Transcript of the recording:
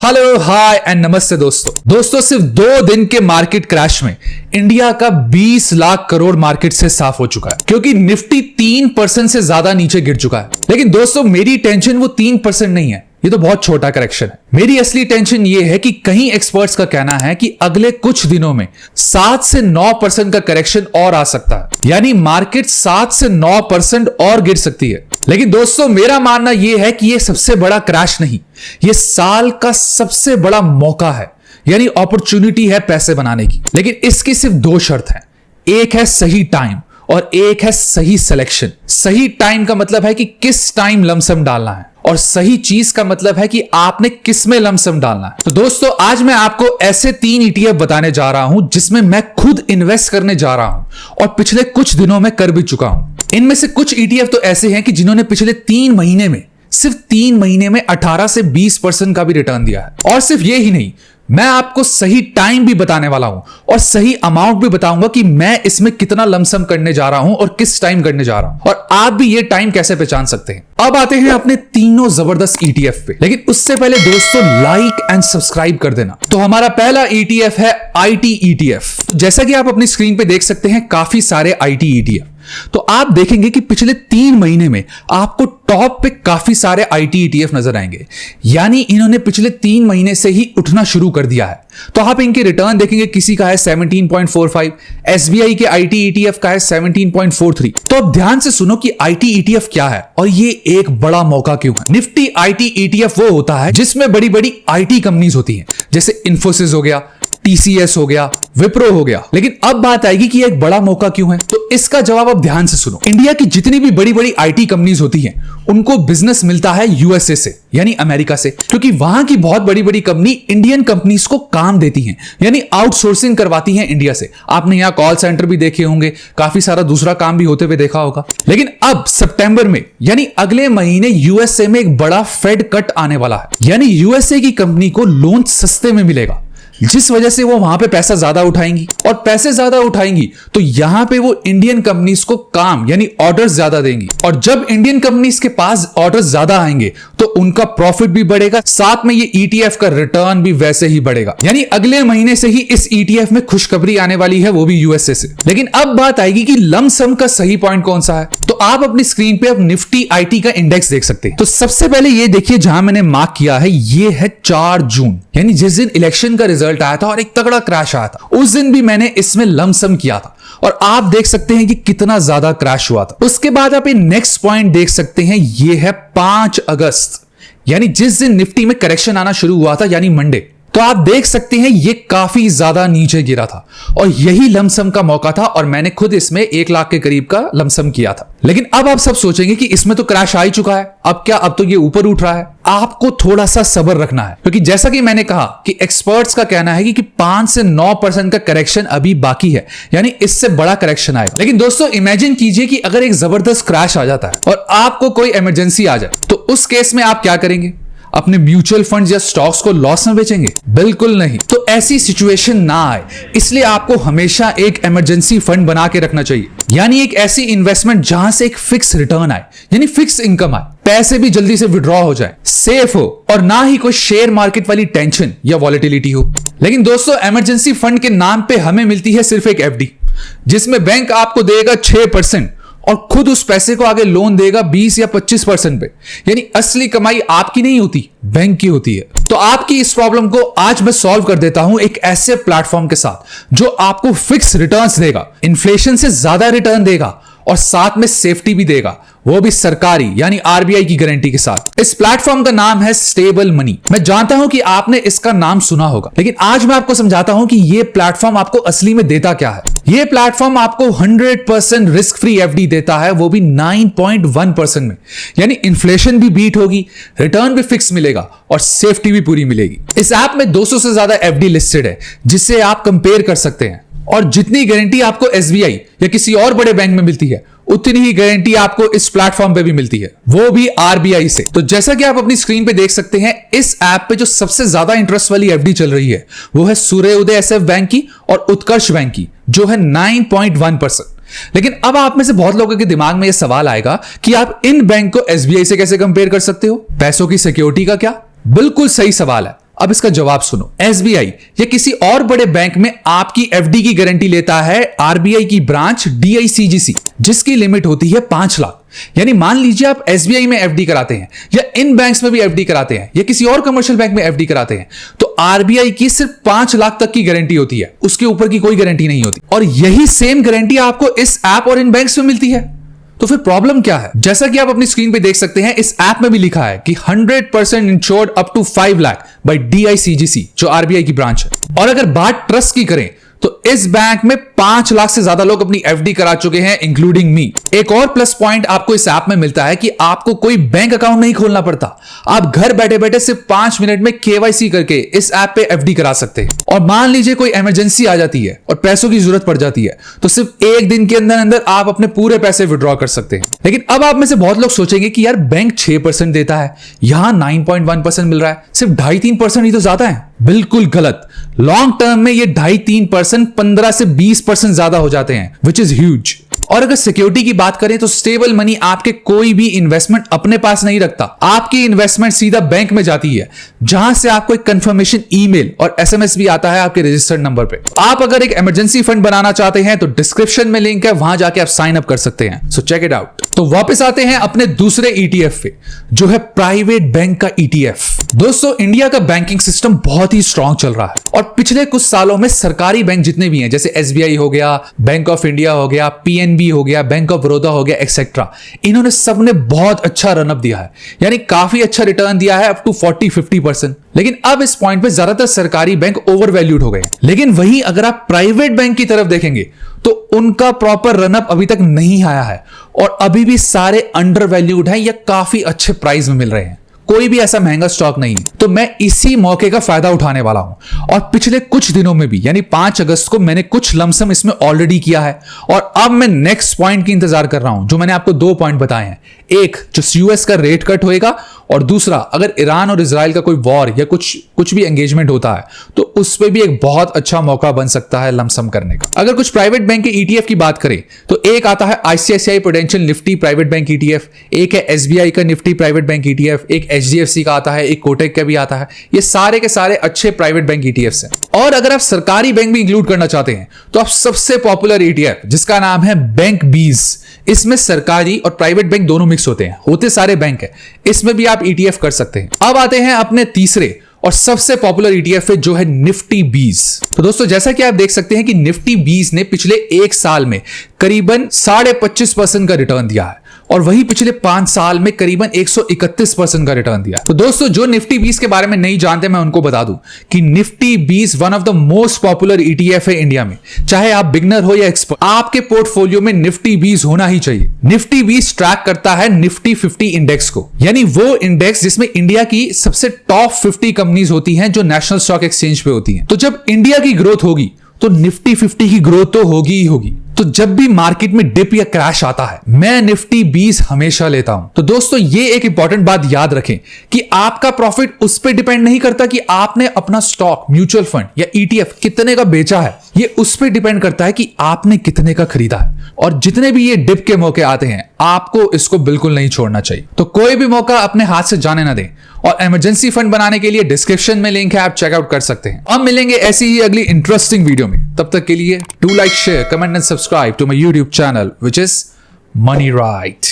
Hello hi and नमस्ते दोस्तों सिर्फ 2 दिन के मार्केट क्रैश में इंडिया का 20 लाख करोड़ मार्केट से साफ हो चुका है क्योंकि निफ्टी 3% से ज्यादा नीचे गिर चुका है। लेकिन दोस्तों मेरी टेंशन वो 3% नहीं है, ये तो बहुत छोटा करेक्शन है। मेरी असली टेंशन ये है कि कहीं एक्सपर्ट्स का कहना है कि अगले कुछ दिनों में 7 से 9% का करेक्शन और आ सकता है, यानी मार्केट 7 से 9% और गिर सकती है। लेकिन दोस्तों मेरा मानना यह है कि यह सबसे बड़ा क्रैश नहीं, यह साल का सबसे बड़ा मौका है, यानी अपॉर्चुनिटी है पैसे बनाने की। लेकिन इसकी सिर्फ 2 शर्त हैं, एक है सही टाइम और एक है सही सिलेक्शन। सही टाइम का मतलब है कि किस टाइम लमसम डालना है और सही चीज का मतलब है कि आपने किस में लमसम डालना है। तो दोस्तों आज मैं आपको ऐसे 3 ETF बताने जा रहा हूं जिसमें मैं खुद इन्वेस्ट करने जा रहा हूं और पिछले कुछ दिनों में कर भी चुका हूं। इनमें से कुछ ETF तो ऐसे हैं कि जिन्होंने पिछले 3 महीने में, सिर्फ 3 महीने में 18 से 20% का भी रिटर्न दिया है। और सिर्फ ये ही नहीं, मैं आपको सही टाइम भी बताने वाला हूं और सही अमाउंट भी बताऊंगा कि मैं इसमें कितना लमसम करने जा रहा हूं और किस टाइम करने जा रहा हूं, और आप भी ये टाइम कैसे पहचान सकते हैं। अब आते हैं अपने तीनों जबरदस्त ETF पे, लेकिन उससे पहले दोस्तों लाइक एंड सब्सक्राइब कर देना। तो हमारा पहला ETF है IT ETF। जैसा कि आप अपनी स्क्रीन पे देख सकते हैं काफी सारे IT ETF, तो आप देखेंगे कि पिछले 3 महीने में आपको टॉप पे काफी सारे IT ETF नजर आएंगे, यानी इन्होंने पिछले 3 महीने से ही उठना शुरू कर दिया है। तो आप इनके रिटर्न देखेंगे, किसी का है 17.45, SBI के IT ETF का है 17.43। तो अब ध्यान से सुनो कि IT ETF क्या है और ये एक बड़ा मौका क्यों है। निफ्टी IT ETF वो होता है जिसमें बड़ी बड़ी IT कंपनीज होती हैं, जैसे इन्फोसिस हो गया, TCS हो गया, विप्रो हो गया। लेकिन अब बात आएगी कि एक बड़ा मौका क्यों है, तो इसका जवाब अब ध्यान से सुनो। इंडिया की जितनी भी बड़ी बड़ी IT कंपनीज होती हैं उनको बिजनेस मिलता है USA से, यानी अमेरिका से, क्योंकि वहां की बहुत बड़ी बड़ी कंपनी इंडियन कंपनीज को काम देती हैं, यानी आउटसोर्सिंग करवाती हैं इंडिया से। आपने यहां कॉल सेंटर भी देखे होंगे, काफी सारा दूसरा काम भी होते हुए देखा होगा। लेकिन अब सितंबर में, यानी अगले महीने USA में एक बड़ा फेड कट आने वाला है, यानी USA की कंपनी को लोन सस्ते में मिलेगा, जिस वजह से वो वहां पे पैसा ज्यादा उठाएंगी, और पैसे ज्यादा उठाएंगी तो यहां पे वो इंडियन कंपनीज को काम यानी ऑर्डर्स ज्यादा देंगी, और जब इंडियन कंपनीज के पास ऑर्डर्स ज्यादा आएंगे तो उनका प्रॉफिट भी बढ़ेगा, साथ में ये ETF का रिटर्न भी वैसे ही बढ़ेगा। यानी अगले महीने से ही इस ETF में खुशखबरी आने वाली है, वो भी USA से। लेकिन अब बात आएगी कि लमसम का सही पॉइंट कौन सा है। तो आप अपनी स्क्रीन पे अब निफ्टी IT का इंडेक्स देख सकते हैं। तो सबसे पहले ये देखिए, जहां मैंने मार्क किया है ये है 4 जून, यानी जिस दिन इलेक्शन का रिजल्ट आया था और एक तगड़ा क्रैश आया था, उस दिन भी मैंने इसमें लमसम किया था और आप देख सकते हैं कि कितना ज्यादा क्रैश हुआ था। उसके बाद आप नेक्स्ट पॉइंट देख सकते हैं, ये है 5 अगस्त, यानी जिस दिन निफ्टी में करेक्शन आना शुरू हुआ था, यानी मंडे। तो आप देख सकते हैं ये काफी ज्यादा नीचे गिरा था और यही लमसम का मौका था, और मैंने खुद इसमें 1 लाख के करीब का लमसम किया था। लेकिन अब आप सब सोचेंगे कि इसमें तो क्रैश आ ही चुका है, अब क्या, अब तो ये ऊपर उठ रहा है। आपको थोड़ा सा सब्र रखना है, क्योंकि जैसा कि मैंने कहा कि एक्सपर्ट्स का कहना है कि 5 से 9% का करेक्शन अभी बाकी है, यानी इससे बड़ा करेक्शन आएगा। लेकिन दोस्तों इमेजिन कीजिए कि अगर एक जबरदस्त क्रैश आ जाता है और आपको कोई इमरजेंसी आ जाए, तो उस केस में आप क्या करेंगे? अपने म्यूचुअल फंड्स या स्टॉक्स को लॉस में बेचेंगे? बिल्कुल नहीं। तो ऐसी सिचुएशन ना आए, इसलिए आपको हमेशा एक इमरजेंसी फंड बना के रखना चाहिए, यानी एक ऐसी इन्वेस्टमेंट जहां से एक फिक्स रिटर्न आए, यानी फिक्स इनकम आए, पैसे भी जल्दी से विड्रॉ हो जाए, सेफ हो, और ना ही कोई शेयर मार्केट वाली टेंशन या वॉलेटिलिटी हो। लेकिन दोस्तों इमरजेंसी फंड के नाम पे हमें मिलती है सिर्फ एक FD, जिसमें बैंक आपको देगा 6% और खुद उस पैसे को आगे लोन देगा 20 या 25% पे, यानी असली कमाई आपकी नहीं होती, बैंक की होती है। तो आपकी इस प्रॉब्लम को आज मैं सॉल्व कर देता हूं एक ऐसे प्लेटफॉर्म के साथ जो आपको फिक्स रिटर्न्स देगा, इन्फ्लेशन से ज्यादा रिटर्न देगा और साथ में सेफ्टी भी देगा, वो भी सरकारी यानी RBI की गारंटी के साथ। इस प्लेटफॉर्म का नाम है स्टेबल मनी। मैं जानता हूं कि आपने इसका नाम सुना होगा, लेकिन आज मैं आपको समझाता हूं कि ये प्लेटफॉर्म आपको असली में देता क्या है। ये प्लेटफॉर्म आपको 100% रिस्क फ्री FD देता है, वो भी 9.1% में, यानी इन्फ्लेशन भी बीट होगी, रिटर्न भी फिक्स मिलेगा और सेफ्टी भी पूरी मिलेगी। इस ऐप में 200 से ज्यादा FD लिस्टेड है जिससे आप कंपेयर कर सकते हैं, और जितनी गारंटी आपको SBI या किसी और बड़े बैंक में मिलती है उतनी ही गारंटी आपको इस प्लेटफॉर्म पे भी मिलती है, वो भी RBI से। तो जैसा कि आप अपनी स्क्रीन पे देख सकते हैं, इस ऐप पे जो सबसे ज्यादा इंटरेस्ट वाली FD चल रही है वो है सूर्योदय SF बैंक की और उत्कर्ष बैंक की, जो है 9.1%। लेकिन अब आप में से बहुत लोगों के दिमाग में यह सवाल आएगा कि आप इन बैंक को SBI से कैसे कंपेयर कर सकते हो, पैसों की सिक्योरिटी का क्या? बिल्कुल सही सवाल है। अब इसका जवाब सुनो। एसबीआई या किसी और बड़े बैंक में आपकी एफडी की गारंटी लेता है आरबीआई की ब्रांच डीआईसीजीसी, जिसकी लिमिट होती है 5 लाख। यानी मान लीजिए आप एसबीआई में एफडी कराते हैं या इन बैंक्स में भी एफडी कराते हैं या किसी और कमर्शियल बैंक में एफडी कराते हैं, तो आरबीआई की सिर्फ 5 लाख तक की गारंटी होती है, उसके ऊपर की कोई गारंटी नहीं होती। और यही सेम गारंटी आपको इस ऐप और इन बैंक्स में मिलती है। तो फिर प्रॉब्लम क्या है? जैसा कि आप अपनी स्क्रीन पे देख सकते हैं, इस ऐप में भी लिखा है कि 100% insured up to 5 lakh by DICGC, जो आरबीआई की ब्रांच है। और अगर बात ट्रस्ट की करें तो इस बैंक में 5 लाख से ज्यादा लोग अपनी एफडी करा चुके हैं, इंक्लूडिंग मी। एक और प्लस पॉइंट आपको इस ऐप में मिलता है कि आपको कोई बैंक अकाउंट नहीं खोलना पड़ता। आप घर बैठे बैठे सिर्फ 5 मिनट में केवाईसी करके इस ऐप पे एफडी करा सकते हैं। और मान लीजिए कोई इमरजेंसी आ जाती है और पैसों की जरूरत पड़ जाती है, तो सिर्फ 1 दिन के अंदर अंदर आप अपने पूरे पैसे विड्रॉ कर सकते हैं। लेकिन अब आप में से बहुत लोग सोचेंगे कि यार बैंक 6% देता है, यहां 9.1% मिल रहा है, सिर्फ 2.5-3% ही तो ज्यादा है। बिल्कुल गलत। लॉन्ग टर्म में ये 2.5-3% 15 से 20% ज्यादा हो जाते हैं, विच इज ह्यूज। और अगर सिक्योरिटी की बात करें तो स्टेबल मनी आपके कोई भी इन्वेस्टमेंट अपने पास नहीं रखता। आपकी इन्वेस्टमेंट सीधा बैंक में जाती है, जहां से आपको एक कंफर्मेशन ईमेल और एसएमएस भी आता है आपके रजिस्टर्ड नंबर पे। आप अगर एक इमरजेंसी फंड बनाना चाहते हैं तो डिस्क्रिप्शन में लिंक है, वहां जाके आप साइन अप कर सकते हैं। So check it out. तो वापस आते हैं अपने दूसरे ईटीएफ पे, जो है प्राइवेट बैंक का ईटीएफ। दोस्तों, इंडिया का बैंकिंग सिस्टम बहुत ही स्ट्रांग चल रहा है और पिछले कुछ सालों में सरकारी बैंक जितने भी हैं, जैसे एसबीआई हो गया, बैंक ऑफ इंडिया हो गया, पीएनबी हो गया, बैंक ऑफ बड़ौदा हो गया, एक्सेट्रा, इन्होंने सबने बहुत अच्छा रनअप दिया है। यानी काफी अच्छा रिटर्न दिया है, अप टू 40-50%। लेकिन अब इस पॉइंट पे ज्यादातर सरकारी बैंक ओवर वैल्यूड हो गए हैं। लेकिन वहीं अगर आप प्राइवेट बैंक की तरफ देखेंगे तो उनका प्रॉपर रनअप अभी तक नहीं आया है और अभी भी सारे अंडर वैल्यूड हैं या काफी अच्छे प्राइस में मिल रहे हैं। कोई भी ऐसा महंगा स्टॉक नहीं है। तो मैं इसी मौके का फायदा उठाने वाला हूं और पिछले कुछ दिनों में भी, यानी 5 अगस्त को मैंने कुछ लमसम इसमें ऑलरेडी किया है और अब मैं नेक्स्ट पॉइंट की इंतजार कर रहा हूं, जो मैंने आपको 2 पॉइंट बताए हैं। एक, जो यूएस का रेट कट होएगा, और दूसरा, अगर ईरान और इजराइल का कोई वॉर या कुछ भी एंगेजमेंट होता है तो उस पर भी एक बहुत अच्छा मौका बन सकता है लमसम करने का। अगर कुछ प्राइवेट बैंक के ईटीएफ की बात करें तो एक आता है ICICI prudential Nifty private bank ETF, एक है एसबीआई का निफ्टी प्राइवेट बैंक ईटीएफ, एक एचडीएफसी का आता है, एक कोटक का भी आता है। ये सारे के सारे अच्छे प्राइवेट बैंक ईटीएफ्स हैं। और अगर आप सरकारी बैंक भी इंक्लूड करना चाहते हैं तो आप सबसे पॉपुलर ईटीएफ, जिसका नाम है बैंक बीज, इसमें सरकारी और प्राइवेट बैंक दोनों मिक्स होते हैं, होते सारे बैंक है, इसमें भी आप ईटीएफ कर सकते हैं। अब आते हैं अपने तीसरे और सबसे पॉपुलर ईटीएफ है, जो है निफ्टी 20। तो दोस्तों, जैसा कि आप देख सकते हैं कि निफ्टी 20 ने पिछले 1 साल में करीबन 25.5% का रिटर्न दिया है और वही पिछले 5 साल में करीबन 131% का रिटर्न दिया। तो दोस्तों, जो निफ्टी 20 के बारे में नहीं जानते, मैं उनको बता दूं कि Nifty 20 one of the most popular ETF है इंडिया में। चाहे आप बिगनर हो या एक्सपर्ट, आपके पोर्टफोलियो में निफ्टी 20 होना ही चाहिए। निफ्टी 20 ट्रैक करता है निफ्टी 50 इंडेक्स को, यानी वो इंडेक्स जिसमें इंडिया की सबसे टॉप 50 कंपनीज होती हैं जो नेशनल स्टॉक एक्सचेंज पे होती हैं। तो जब इंडिया की ग्रोथ होगी तो निफ्टी 50 की ग्रोथ तो होगी ही होगी। तो जब भी मार्केट में डिप या क्रैश आता है, मैं निफ्टी 20 हमेशा लेता हूं। तो दोस्तों, ये एक इंपॉर्टेंट बात याद रखें कि आपका प्रॉफिट उस पर डिपेंड नहीं करता कि आपने अपना स्टॉक, म्यूचुअल फंड या ईटीएफ कितने का बेचा है। ये उस पर डिपेंड करता है कि आपने कितने का खरीदा है। और जितने भी ये डिप के मौके आते हैं, आपको इसको बिल्कुल नहीं छोड़ना चाहिए। तो कोई भी मौका अपने हाथ से जाने ना दें। और इमरजेंसी फंड बनाने के लिए डिस्क्रिप्शन में लिंक है, आप चेकआउट कर सकते हैं। अब मिलेंगे ऐसी ही अगली इंटरेस्टिंग वीडियो में। तब तक के लिए do like, share, comment and subscribe to my YouTube channel, which is money right.